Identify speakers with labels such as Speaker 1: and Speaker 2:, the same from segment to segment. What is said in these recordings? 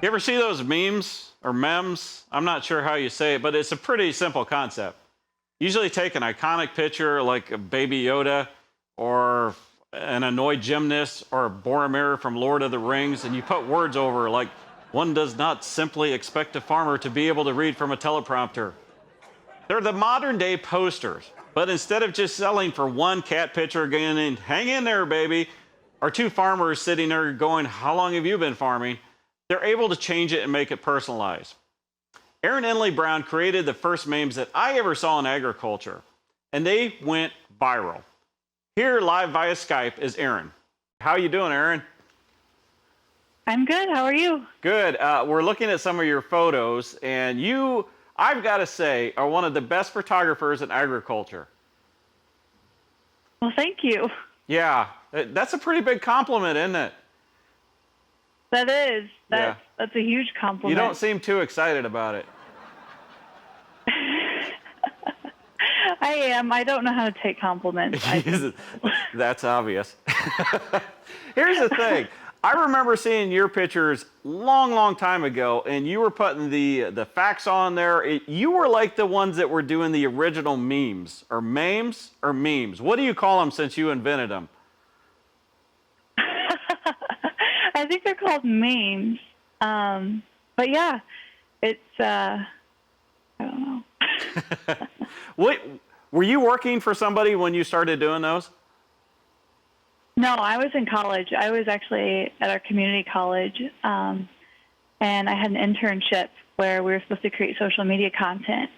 Speaker 1: You ever see those memes or memes? I'm not sure how you say it, but it's a pretty simple concept. Usually take an iconic picture like a Baby Yoda or an annoyed gymnast or Boromir from Lord of the Rings, and you put words over like, one does not simply expect a farmer to be able to read from a teleprompter. They're the modern day posters, but instead of just selling for one cat picture going, hang in there, baby, or two farmers sitting there going, how long have you been farming? They're able to change it and make it personalized. Erin and Ehnle Brown created the first memes that I ever saw in agriculture, and they went viral. Here live via Skype is Erin. How you doing, Erin?
Speaker 2: I'm good. How are you?
Speaker 1: Good. We're looking at some of your photos, and you, I've got to say, are one of the best photographers in agriculture.
Speaker 2: Well, thank you.
Speaker 1: Yeah, that's a pretty big compliment, isn't it?
Speaker 2: That is.
Speaker 1: Yeah.
Speaker 2: That's a huge compliment.
Speaker 1: You don't seem too excited about it.
Speaker 2: I am. I don't know how to take compliments.
Speaker 1: That's obvious. Here's the thing. I remember seeing your pictures long time ago, and you were putting the facts on there. You were like the ones that were doing the original memes, or memes, or memes. What do you call them since you invented them?
Speaker 2: I think they're called memes. But yeah, it's, I don't know.
Speaker 1: What, were you working for somebody when you started doing those?
Speaker 2: No, I was in college. I was actually at our community college, and I had an internship where we were supposed to create social media content.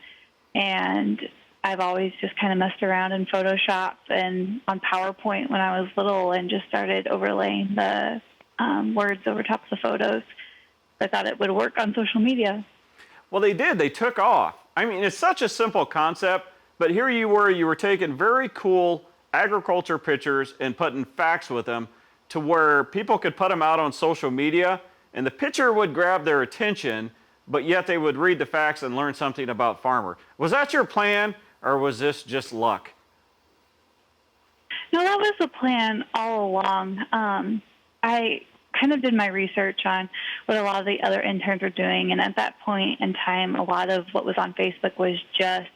Speaker 2: And I've always just kind of messed around in Photoshop and on PowerPoint when I was little and just started overlaying the words over top of the photos. I thought it would work on social media.
Speaker 1: Well, they did. They took off. I mean, it's such a simple concept, but here you were taking very cool agriculture pictures and putting facts with them to where people could put them out on social media, and the picture would grab their attention, but yet they would read the facts and learn something about farmer. Was that your plan, or was this just luck?
Speaker 2: No, that was the plan all along. I kind of did my research on what a lot of the other interns were doing, and at that point in time, a lot of what was on Facebook was just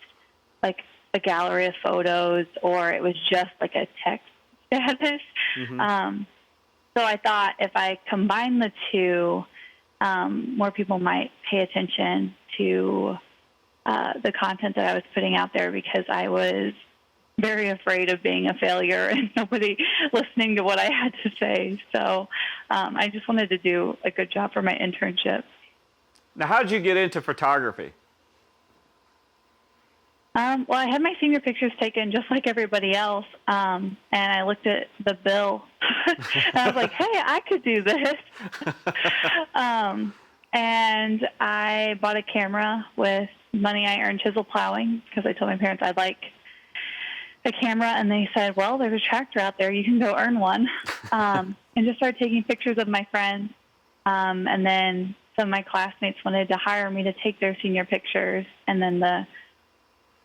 Speaker 2: like a gallery of photos, or it was just like a text status. Mm-hmm. So I thought if I combine the two, more people might pay attention to the content that I was putting out there, because I was very afraid of being a failure and nobody listening to what I had to say. So I just wanted to do a good job for my internship.
Speaker 1: Now, how did you get into photography?
Speaker 2: Well, I had my senior pictures taken just like everybody else, and I looked at the bill, and I was like, hey, I could do this. And I bought a camera with money I earned chisel plowing, because I told my parents I'd like a camera, and they said, well, there's a tractor out there. You can go earn one. And just started taking pictures of my friends, and then some of my classmates wanted to hire me to take their senior pictures, and then the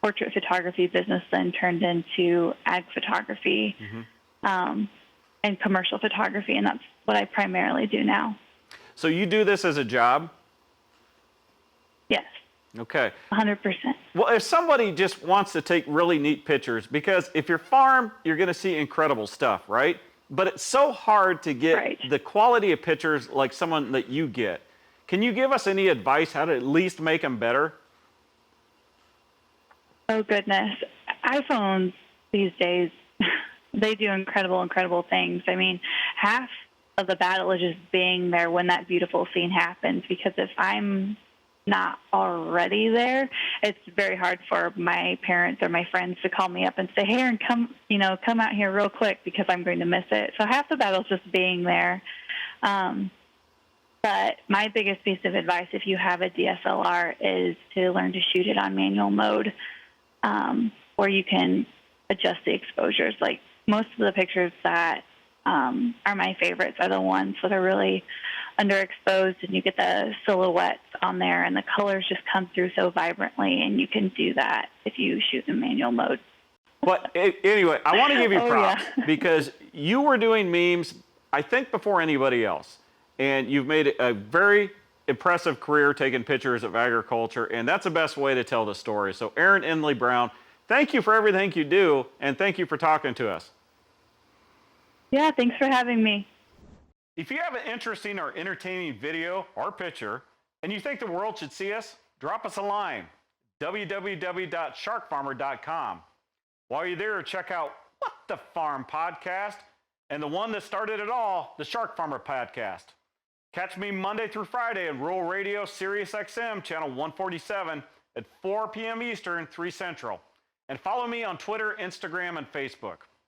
Speaker 2: portrait photography business then turned into ag photography, mm-hmm. And commercial photography, and that's what I primarily do now.
Speaker 1: So you do this as a job?
Speaker 2: Yes.
Speaker 1: Okay.
Speaker 2: 100%.
Speaker 1: Well, if somebody just wants to take really neat pictures, because if you're farm, you're going to see incredible stuff, right? But it's so hard to get the quality of pictures like someone that you get. Can you give us any advice how to at least make them better?
Speaker 2: Oh, goodness. iPhones these days, they do incredible things. I mean, half of the battle is just being there when that beautiful scene happens, because if I'm not already there, it's very hard for my parents or my friends to call me up and say, hey, Erin, come out here real quick, because I'm going to miss it. So half the battle is just being there. But my biggest piece of advice, if you have a DSLR, is to learn to shoot it on manual mode, where you can adjust the exposures. Like most of the pictures that are my favorites are the ones that are really underexposed, and you get the silhouettes on there, and the colors just come through so vibrantly, and you can do that if you shoot in manual mode.
Speaker 1: But anyway, I want to give you props because you were doing memes, I think, before anybody else, and you've made a very impressive career taking pictures of agriculture, and that's the best way to tell the story. So Erin Ehnle Brown, thank you for everything you do, and thank you for talking to us.
Speaker 2: Yeah, thanks for having me.
Speaker 1: If you have an interesting or entertaining video or picture, and you think the world should see us, drop us a line, www.sharkfarmer.com. While you're there, check out What the Farm podcast and the one that started it all, the Shark Farmer podcast. Catch me Monday through Friday in Rural Radio, Sirius XM, channel 147 at 4 p.m. Eastern, 3 Central. And follow me on Twitter, Instagram, and Facebook.